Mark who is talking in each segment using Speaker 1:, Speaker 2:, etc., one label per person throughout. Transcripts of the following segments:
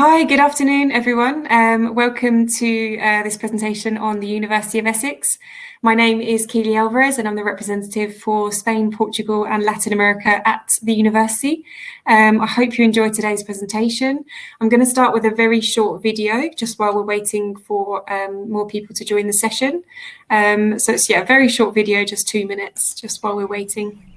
Speaker 1: Hi, good afternoon, everyone. Welcome to this presentation on the University of Essex. My name is Keely Alvarez and I'm the representative for Spain, Portugal and Latin America at the university. I hope you enjoyed today's presentation. I'm going to start with a very short video just while we're waiting for more people to join the session. So it's a very short video, just 2 minutes, just while we're waiting.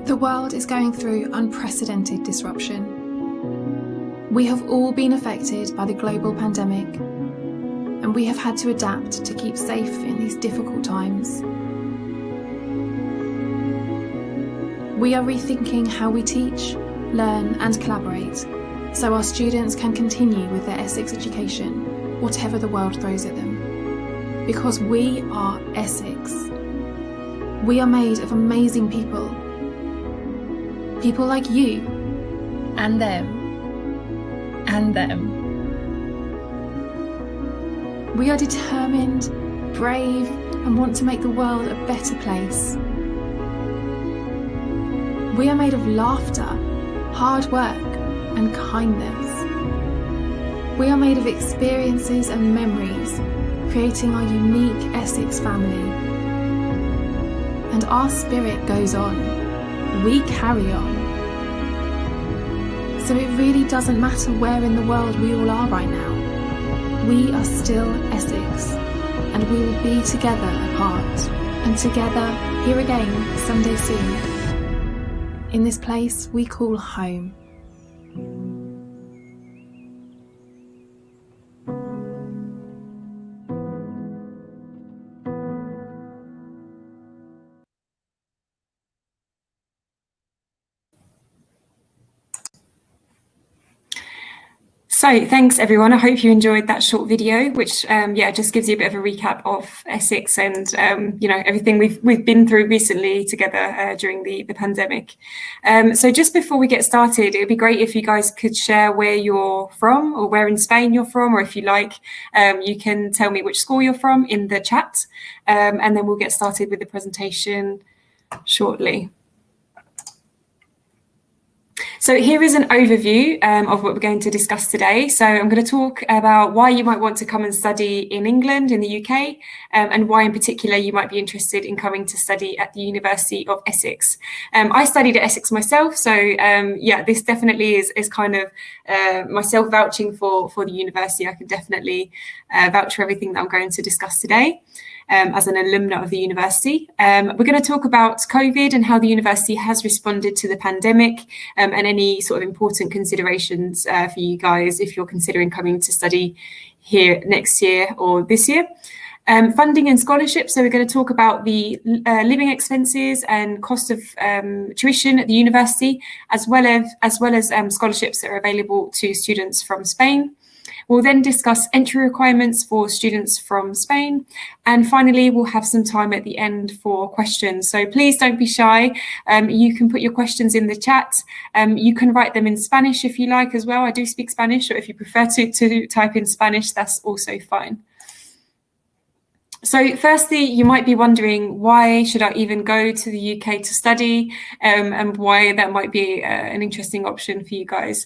Speaker 2: The world is going through unprecedented disruption. We have all been affected by the global pandemic, and we have had to adapt to keep safe in these difficult times. We are rethinking how we teach, learn and collaborate, so our students can continue with their Essex education, whatever the world throws at them. Because we are Essex. We are made of amazing people. People like you, and them, and them. We are determined, brave, and want to make the world a better place. We are made of laughter, hard work, and kindness. We are made of experiences and memories, creating our unique Essex family. And our spirit goes on. We carry on. So it really doesn't matter where in the world we all are right now. We are still Essex, and we will be together apart, and together here again someday soon, in this place we call home.
Speaker 1: So thanks everyone. I hope you enjoyed that short video, which just gives you a bit of a recap of Essex and everything we've been through recently together during the pandemic. So just before we get started, it would be great if you guys could share where you're from or where in Spain you're from, or if you like, you can tell me which school you're from in the chat, and then we'll get started with the presentation shortly. So here is an overview of what we're going to discuss today. So I'm going to talk about why you might want to come and study in England, in the UK, and why in particular you might be interested in coming to study at the University of Essex. I studied at Essex myself, so this definitely is kind of myself vouching for the university. I can definitely vouch for everything that I'm going to discuss today. As an alumna of the university. We're going to talk about COVID and how the university has responded to the pandemic, and any sort of important considerations for you guys if you're considering coming to study here next year or this year. Funding and scholarships. So we're going to talk about the living expenses and cost of tuition at the university, as well as scholarships that are available to students from Spain. We'll then discuss entry requirements for students from Spain. And finally, we'll have some time at the end for questions. So please don't be shy. You can put your questions in the chat. You can write them in Spanish if you like as well. I do speak Spanish, or if you prefer to type in Spanish, that's also fine. So firstly, you might be wondering, why should I even go to the UK to study, and why that might be an interesting option for you guys.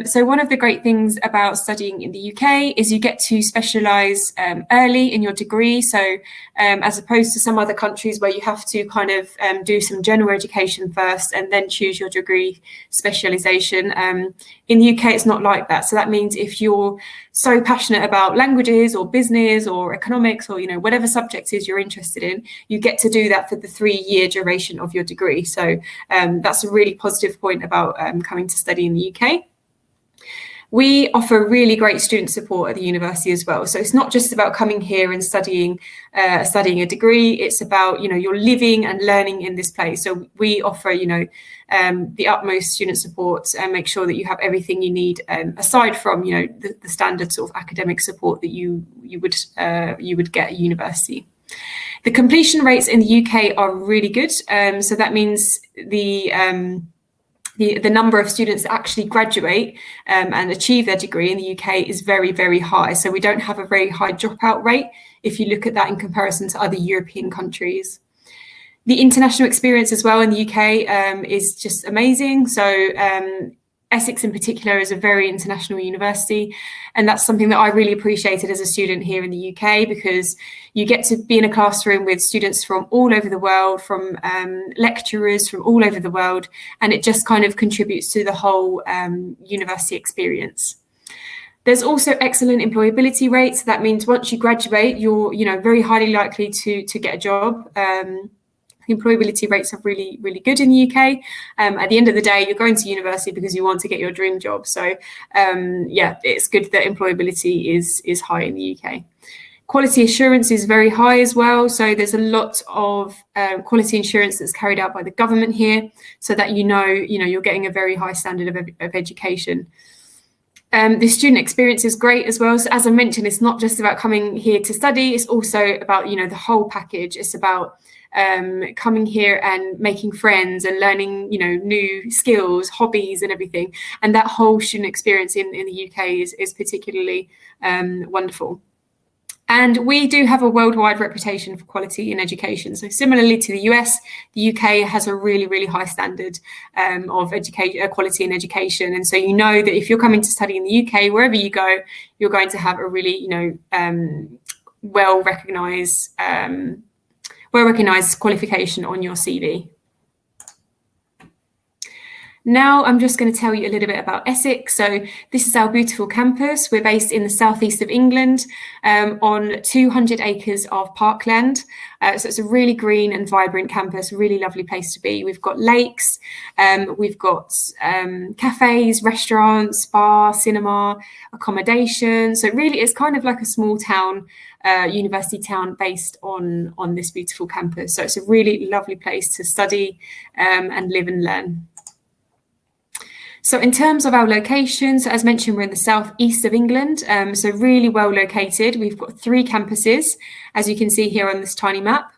Speaker 1: So one of the great things about studying in the UK is you get to specialise early in your degree. So as opposed to some other countries where you have to kind of do some general education first and then choose your degree specialisation, in the UK it's not like that. So that means if you're so passionate about languages or business or economics or whatever subject is you're interested in, you get to do that for the 3-year duration of your degree. So that's a really positive point about coming to study in the UK. We offer really great student support at the university as well. So it's not just about coming here and studying a degree. It's about, you're living and learning in this place. So we offer, the utmost student support and make sure that you have everything you need, aside from, the standard sort of academic support that you would get at university. The completion rates in the UK are really good. So that means the number of students that actually graduate and achieve their degree in the UK is very, very high. So we don't have a very high dropout rate if you look at that in comparison to other European countries. The international experience as well in the UK is just amazing. So Essex in particular is a very international university, and that's something that I really appreciated as a student here in the UK, because you get to be in a classroom with students from all over the world, from lecturers from all over the world, and it just kind of contributes to the whole university experience. There's also excellent employability rates. That means once you graduate, you're very highly likely to get a job. Employability rates are really, really good in the UK. At the end of the day, you're going to university because you want to get your dream job. So yeah, it's good that employability is high in the UK. Quality assurance is very high as well. So there's a lot of quality assurance that's carried out by the government here, so that you're getting a very high standard of education. The student experience is great as well. So as I mentioned, it's not just about coming here to study. It's also about, the whole package. It's about coming here and making friends and learning, new skills, hobbies and everything. And that whole student experience in the UK is particularly wonderful. And we do have a worldwide reputation for quality in education. So similarly to the US, the UK has a really, really high standard of quality in education. And so that if you're coming to study in the UK, wherever you go, you're going to have a really, well-recognized qualification on your CV. Now I'm just going to tell you a little bit about Essex. So this is our beautiful campus. We're based in the southeast of England on 200 acres of parkland. So it's a really green and vibrant campus, really lovely place to be. We've got lakes, we've got cafes, restaurants, spa, cinema, accommodation. So really it's kind of like a small town, university town based on this beautiful campus. So it's a really lovely place to study and live and learn. So in terms of our locations, as mentioned, we're in the southeast of England, so really well located. We've got 3 campuses, as you can see here on this tiny map.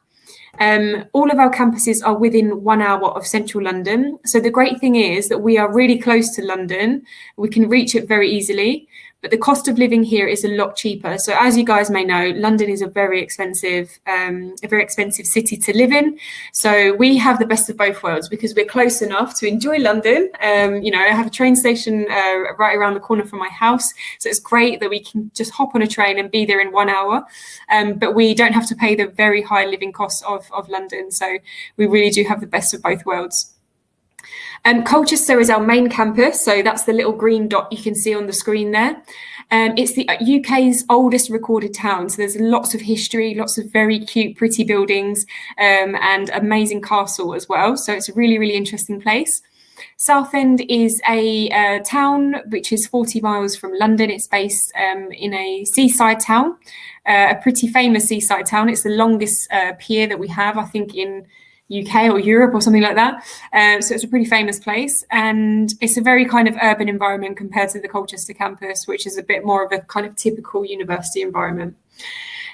Speaker 1: All of our campuses are within 1 hour of central London. So the great thing is that we are really close to London. We can reach it very easily, but the cost of living here is a lot cheaper. So as you guys may know, London is a very expensive city to live in. So we have the best of both worlds because we're close enough to enjoy London. I have a train station right around the corner from my house. So it's great that we can just hop on a train and be there in 1 hour. But we don't have to pay the very high living costs of London. So we really do have the best of both worlds. Colchester is our main campus, so that's the little green dot you can see on the screen there. It's the UK's oldest recorded town, so there's lots of history, lots of very cute, pretty buildings, and amazing castle as well. So it's a really, really interesting place. Southend is a town which is 40 miles from London. It's based in a seaside town, a pretty famous seaside town. It's the longest pier that we have, I think, in UK or Europe or something like that. So it's a pretty famous place, and it's a very kind of urban environment compared to the Colchester campus, which is a bit more of a kind of typical university environment.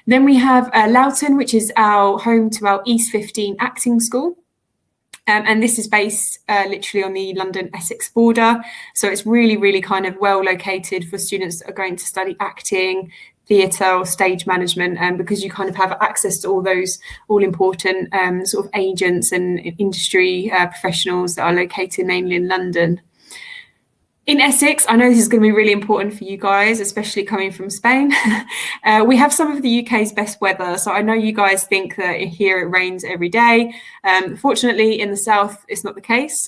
Speaker 1: Then we have Loughton, which is our home to our East 15 acting school. And this is based literally on the London-Essex border. So it's really, really kind of well located for students that are going to study acting, theatre or stage management, because you kind of have access to all those all-important sort of agents and industry professionals that are located mainly in London. In Essex, I know this is going to be really important for you guys, especially coming from Spain. We have some of the UK's best weather. So I know you guys think that here it rains every day. Fortunately, in the south, it's not the case.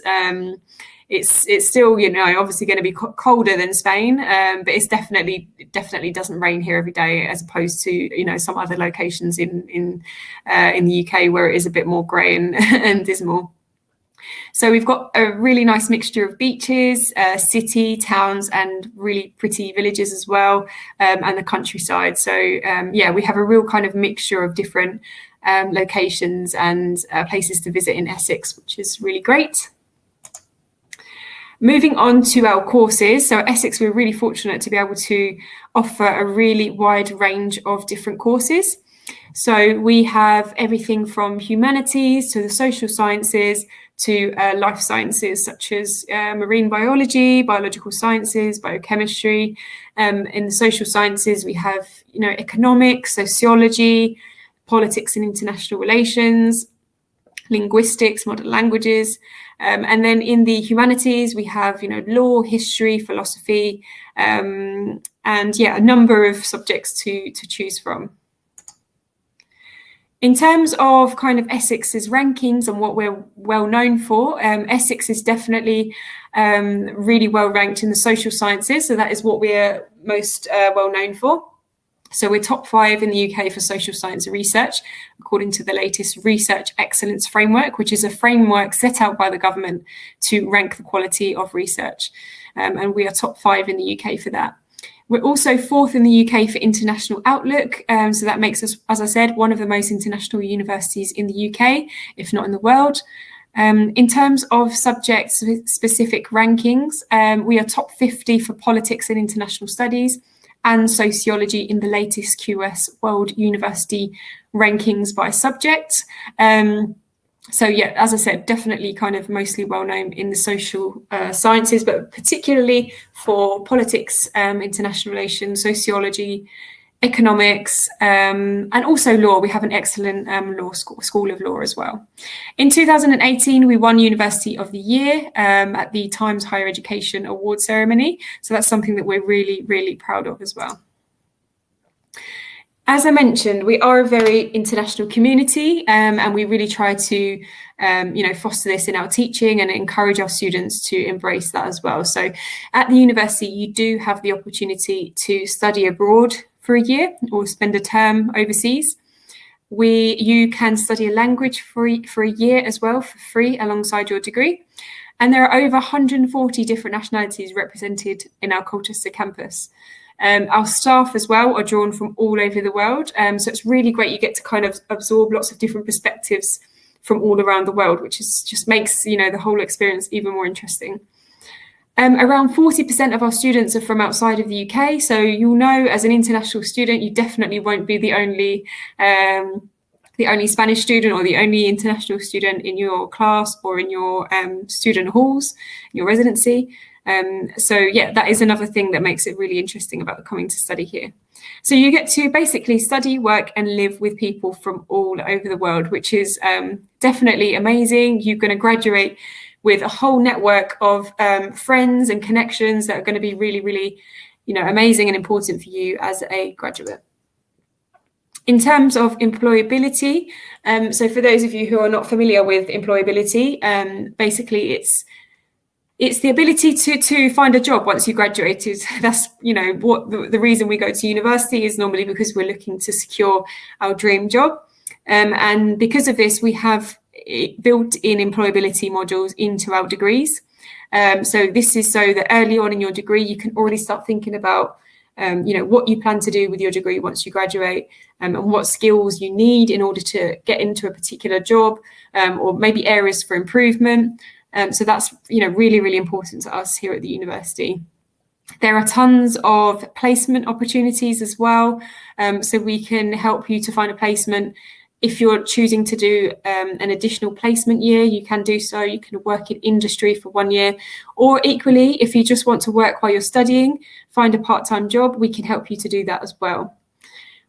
Speaker 1: It's still, obviously going to be colder than Spain, but it's definitely doesn't rain here every day, as opposed to, some other locations in the UK where it is a bit more grey and dismal. So we've got a really nice mixture of beaches, city, towns, and really pretty villages as well, and the countryside. So we have a real kind of mixture of different locations and places to visit in Essex, which is really great. Moving on to our courses. So at Essex, we're really fortunate to be able to offer a really wide range of different courses. So we have everything from humanities to the social sciences to life sciences, such as marine biology, biological sciences, biochemistry. In the social sciences, we have, economics, sociology, politics and international relations, linguistics, modern languages. And then in the humanities, we have, law, history, philosophy, and a number of subjects to choose from. In terms of kind of Essex's rankings and what we're well known for, Essex is definitely really well ranked in the social sciences. So that is what we're most well known for. So we're top 5 in the UK for social science research, according to the latest Research Excellence Framework, which is a framework set out by the government to rank the quality of research. And we are top 5 in the UK for that. We're also 4th in the UK for international outlook. So that makes us, as I said, one of the most international universities in the UK, if not in the world. In terms of subject-specific rankings, we are top 50 for politics and international studies and sociology in the latest QS World University rankings by subject. So yeah, as I said, definitely kind of mostly well known in the social sciences, but particularly for politics, international relations, sociology, economics, and also law. We have an excellent law school of law as well. In 2018, we won University of the Year at the Times Higher Education Award ceremony. So that's something that we're really, really proud of as well. As I mentioned, we are a very international community, and we really try to, foster this in our teaching and encourage our students to embrace that as well. So at the university, you do have the opportunity to study abroad for a year or spend a term overseas. You can study a language for a year as well for free alongside your degree. And there are over 140 different nationalities represented in our Colchester campus. Our staff as well are drawn from all over the world. So it's really great. You get to kind of absorb lots of different perspectives from all around the world, which just makes, the whole experience even more interesting. Around 40% of our students are from outside of the UK. So you'll know as an international student, you definitely won't be the only Spanish student or the only international student in your class or in your student halls, your residency. So yeah, that is another thing that makes it really interesting about coming to study here. So you get to basically study, work and live with people from all over the world, which is definitely amazing. You're going to graduate with a whole network of friends and connections that are going to be really, really, amazing and important for you as a graduate. In terms of employability, so for those of you who are not familiar with employability, basically it's the ability to find a job once you graduated. That's, what the reason we go to university is normally because we're looking to secure our dream job. And because of this, we have built-in employability modules into our degrees. So this is so that early on in your degree, you can already start thinking about, what you plan to do with your degree once you graduate, and what skills you need in order to get into a particular job, or maybe areas for improvement. So that's, really, really important to us here at the university. There are tons of placement opportunities as well. So we can help you to find a placement. If you're choosing to do an additional placement year, you can do so. You can work in industry for 1 year. Or equally, if you just want to work while you're studying, find a part-time job, we can help you to do that as well.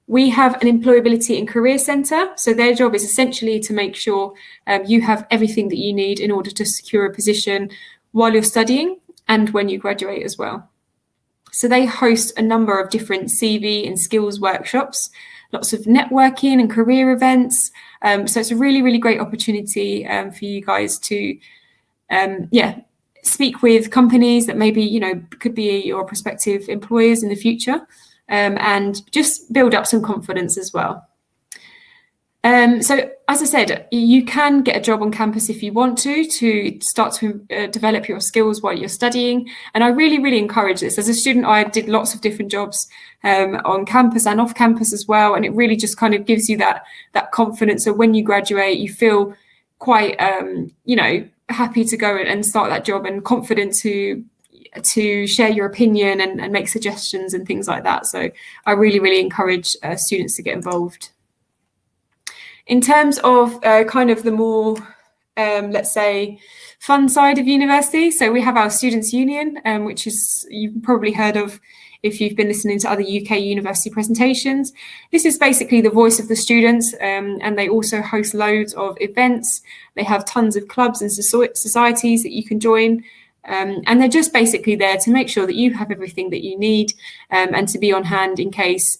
Speaker 1: We have an employability and career centre. So their job is essentially to make sure you have everything that you need in order to secure a position while you're studying and when you graduate as well. So they host a number of different CV and skills workshops, lots of networking and career events. So it's a really, really great opportunity for you guys to, speak with companies that maybe, could be your prospective employers in the future, and just build up some confidence as well. So as I said, you can get a job on campus if you want to start to develop your skills while you're studying. And I really, really encourage this. As a student, I did lots of different jobs on campus and off campus as well. And it really just kind of gives you that confidence. So when you graduate, you feel quite, happy to go and start that job and confident to share your opinion and make suggestions and things like that. So I really, really encourage students to get involved. In terms of kind of the more, let's say, fun side of university, so we have our Students' Union, which is, you've probably heard of if you've been listening to other UK university presentations. This is basically the voice of the students, and they also host loads of events. They have tons of clubs and societies that you can join. And they're just basically there to make sure that you have everything that you need, and to be on hand in case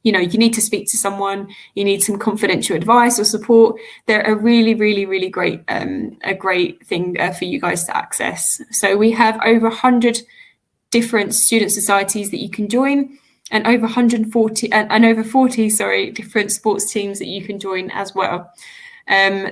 Speaker 1: you need to speak to someone, you need some confidential advice or support. They're a really, really, really great a great thing for you guys to access. So we have over 100 different student societies that you can join, and over 140 and over 40 different sports teams that you can join as well.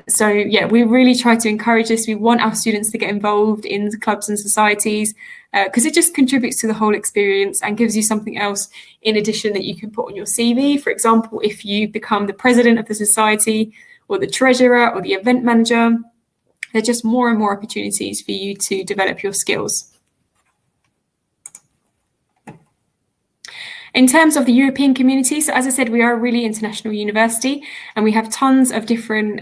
Speaker 1: So yeah, we really try to encourage this. We want our students to get involved in clubs and societies, because it just contributes to the whole experience and gives you something else in addition that you can put on your CV. For example, if you become the president of the society or the treasurer or the event manager, there are just more and more opportunities for you to develop your skills. In terms of the European community, so as I said, we are a really international university, and we have tons of different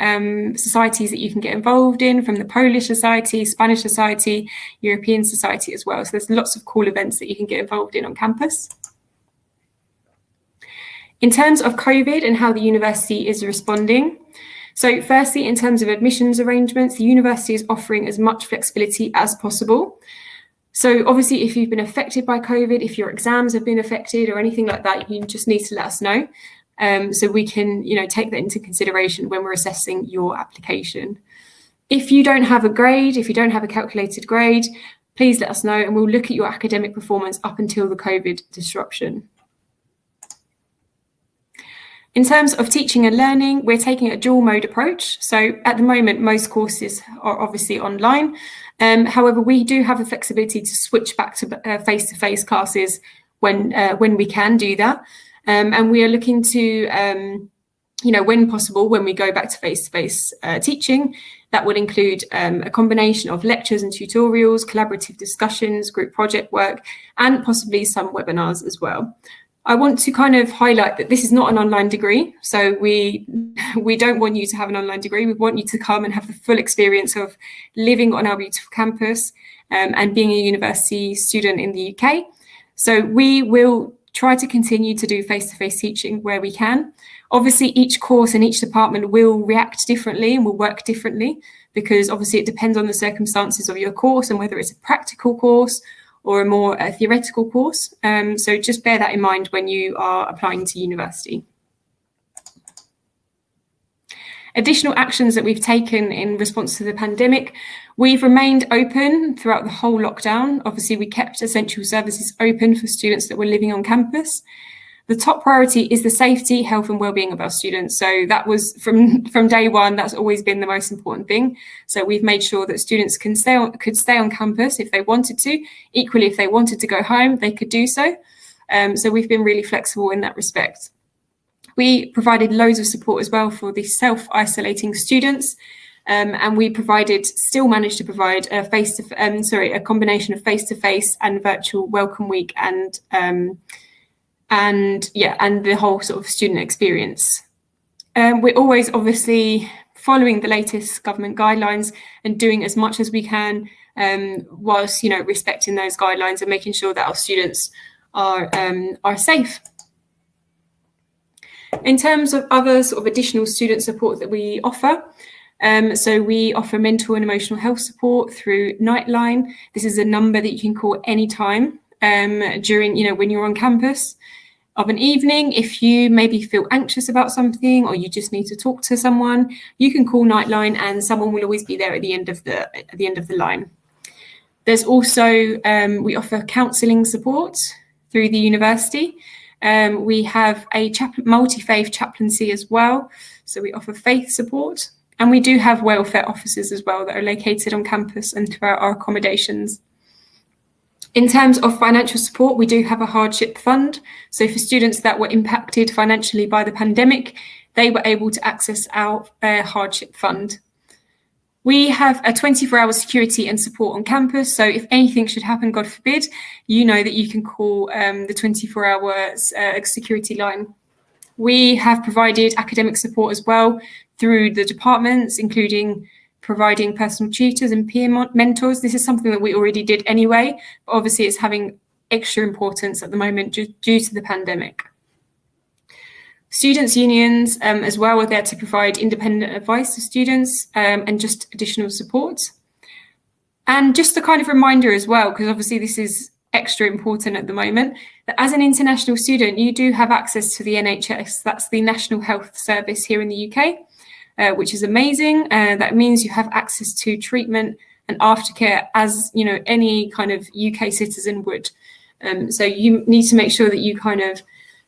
Speaker 1: societies that you can get involved in, from the Polish Society, Spanish Society, European Society as well. So there's lots of cool events that you can get involved in on campus. In terms of COVID and how the university is responding, so firstly, in terms of admissions arrangements, the university is offering as much flexibility as possible. So obviously, if you've been affected by COVID, if your exams have been affected or anything like that, you just need to let us know, so we can, take that into consideration when we're assessing your application. If you don't have a grade, if you don't have a calculated grade, please let us know, and we'll look at your academic performance up until the COVID disruption. In terms of teaching and learning, we're taking a dual mode approach. So at the moment, most courses are obviously online. However, we do have the flexibility to switch back to face-to-face classes when we can do that. And we are looking to, when possible, when we go back to face-to-face teaching, that would include a combination of lectures and tutorials, collaborative discussions, group project work, and possibly some webinars as well. I want to kind of highlight that this is not an online degree. So we don't want you to have an online degree. We want you to come and have the full experience of living on our beautiful campus, and being a university student in the UK. So we will try to continue to do face-to-face teaching where we can. Obviously, each course and each department will react differently and will work differently, because obviously it depends on the circumstances of your course and whether it's a practical course or a more theoretical course. So just bear that in mind when you are applying to university. Additional actions that we've taken in response to the pandemic: we've remained open throughout the whole lockdown. Obviously, we kept essential services open for students that were living on campus. The top priority is the safety, health and well-being of our students. So that was from day one, that's always been the most important thing. So we've made sure that students could stay on campus if they wanted to. Equally, if they wanted to go home, they could do so. So we've been really flexible in that respect. We provided loads of support as well for the self-isolating students. And we still managed to provide a combination of face-to-face and virtual welcome week and the whole sort of student experience. We're always obviously following the latest government guidelines and doing as much as we can, whilst respecting those guidelines and making sure that our students are safe. In terms of other sort of additional student support that we offer, so we offer mental and emotional health support through Nightline. This is a number that you can call anytime during, when you're on campus. Of an evening, if you maybe feel anxious about something or you just need to talk to someone, you can call Nightline and someone will always be there at the end of the line. There's also we offer counselling support through the university. We have a multi-faith chaplaincy as well, so we offer faith support, and we do have welfare officers as well that are located on campus and throughout our accommodations. In terms of financial support, we do have a hardship fund. So for students that were impacted financially by the pandemic, they were able to access our hardship fund. We have a 24-hour security and support on campus. So if anything should happen, God forbid, you know that you can call the 24-hour security line. We have provided academic support as well through the departments, including providing personal tutors and peer mentors. This is something that we already did anyway, but obviously it's having extra importance at the moment due to the pandemic. Students' unions as well are there to provide independent advice to students and just additional support. And just a kind of reminder as well, because obviously this is extra important at the moment, that as an international student, you do have access to the NHS. That's the National Health Service here in the UK, which is amazing. That means you have access to treatment and aftercare as, you know, any kind of UK citizen would. So you need to make sure that you kind of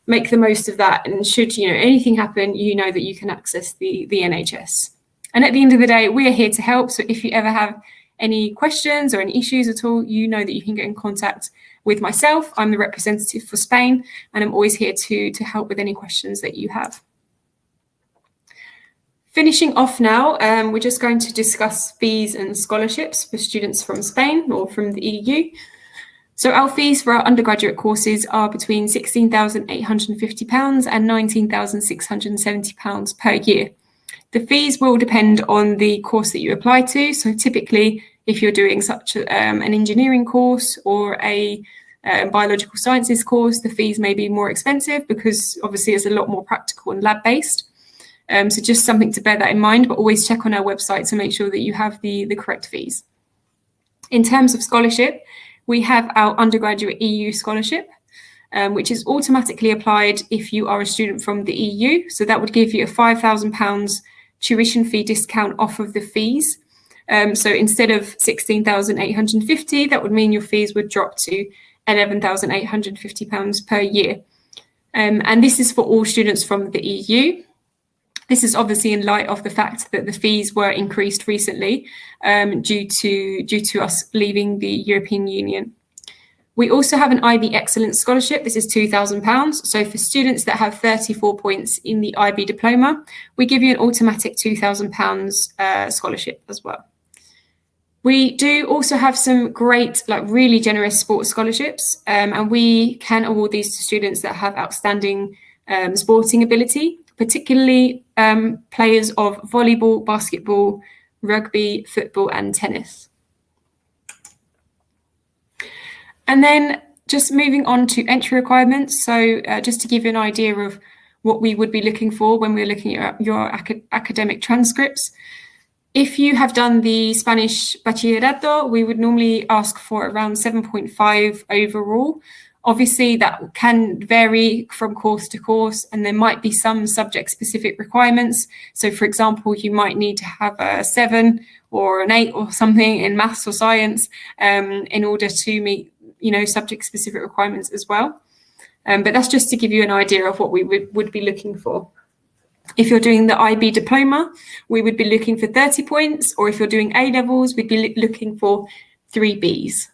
Speaker 1: make the most of that, and should, you know, anything happen, you know that you can access the NHS. And at the end of the day, we are here to help. So if you ever have any questions or any issues at all, you know that you can get in contact with myself. I'm the representative for Spain, and I'm always here to help with any questions that you have. Finishing off now, we're just going to discuss fees and scholarships for students from Spain or from the EU. So our fees for our undergraduate courses are between £16,850 and £19,670 per year. The fees will depend on the course that you apply to. So typically, if you're doing such an engineering course or a biological sciences course, the fees may be more expensive because obviously it's a lot more practical and lab-based. So just something to bear that in mind, but always check on our website to make sure that you have the correct fees. In terms of scholarship, we have our undergraduate EU scholarship, which is automatically applied if you are a student from the EU. So that would give you a £5,000 tuition fee discount off of the fees. So instead of £16,850, that would mean your fees would drop to £11,850 per year. And this is for all students from the EU. This is obviously in light of the fact that the fees were increased recently due to us leaving the European Union. We also have an IB Excellence Scholarship. This is £2,000. So for students that have 34 points in the IB diploma, we give you an automatic £2,000 scholarship as well. We do also have some great, like really generous sports scholarships, and we can award these to students that have outstanding sporting ability, particularly players of volleyball, basketball, rugby, football, and tennis. And then just moving on to entry requirements. So just to give you an idea of what we would be looking for when we're looking at your academic transcripts. If you have done the Spanish Bachillerato, we would normally ask for around 7.5 overall. Obviously, that can vary from course to course, and there might be some subject-specific requirements. So, for example, you might need to have a 7 or an 8 or something in maths or science in order to meet, you know, subject-specific requirements as well. But that's just to give you an idea of what we would be looking for. If you're doing the IB diploma, we would be looking for 30 points, or if you're doing A-levels, we'd be looking for 3 Bs.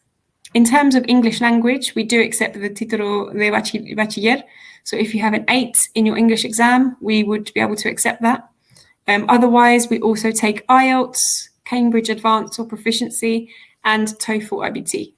Speaker 1: In terms of English language, we do accept the Título de Bachiller. So if you have an 8 in your English exam, we would be able to accept that. Otherwise, we also take IELTS, Cambridge Advanced or Proficiency, and TOEFL IBT.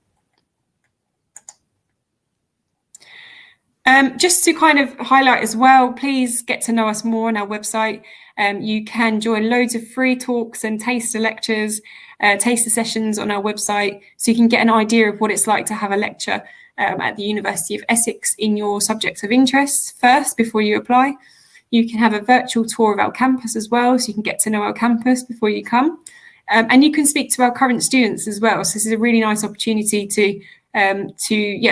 Speaker 1: Just to kind of highlight as well, please get to know us more on our website. You can join loads of free talks and taster lectures, taster sessions on our website, so you can get an idea of what it's like to have a lecture at the University of Essex in your subject of interest first before you apply. You can have a virtual tour of our campus as well, so you can get to know our campus before you come. And you can speak to our current students as well. So this is a really nice opportunity to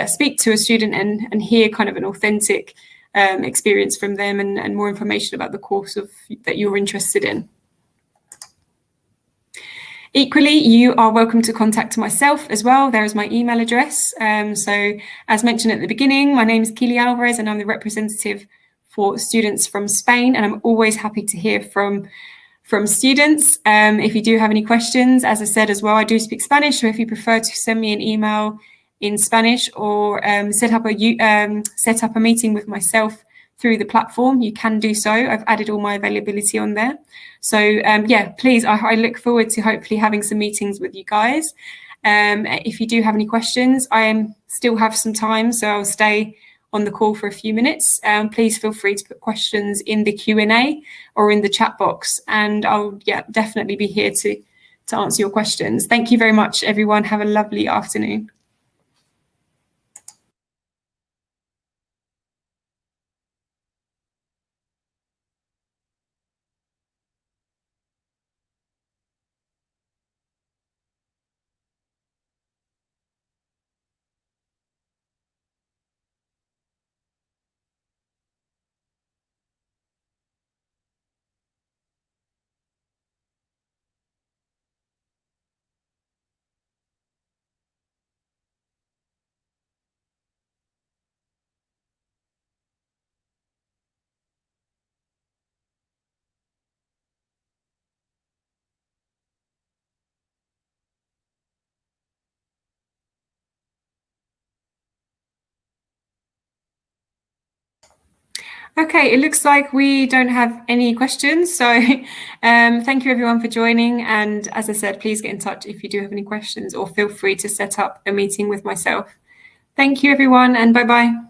Speaker 1: speak to a student and hear kind of an authentic experience from them and more information about the course that you're interested in. Equally, you are welcome to contact myself as well. There is my email address. So as mentioned at the beginning, my name is Kili Alvarez and I'm the representative for students from Spain, and I'm always happy to hear from students. If you do have any questions, as I said as well, I do speak Spanish, so if you prefer to send me an email in Spanish or set up a meeting with myself through the platform, you can do so. I've added all my availability on there. So please, I look forward to hopefully having some meetings with you guys. If you do have any questions, I still have some time, so I'll stay on the call for a few minutes, please feel free to put questions in the Q&A or in the chat box, and I'll definitely be here to answer your questions. Thank you very much, everyone. Have a lovely afternoon. Okay, it looks like we don't have any questions. So thank you everyone for joining. And as I said, please get in touch if you do have any questions, or feel free to set up a meeting with myself. Thank you everyone, and bye-bye.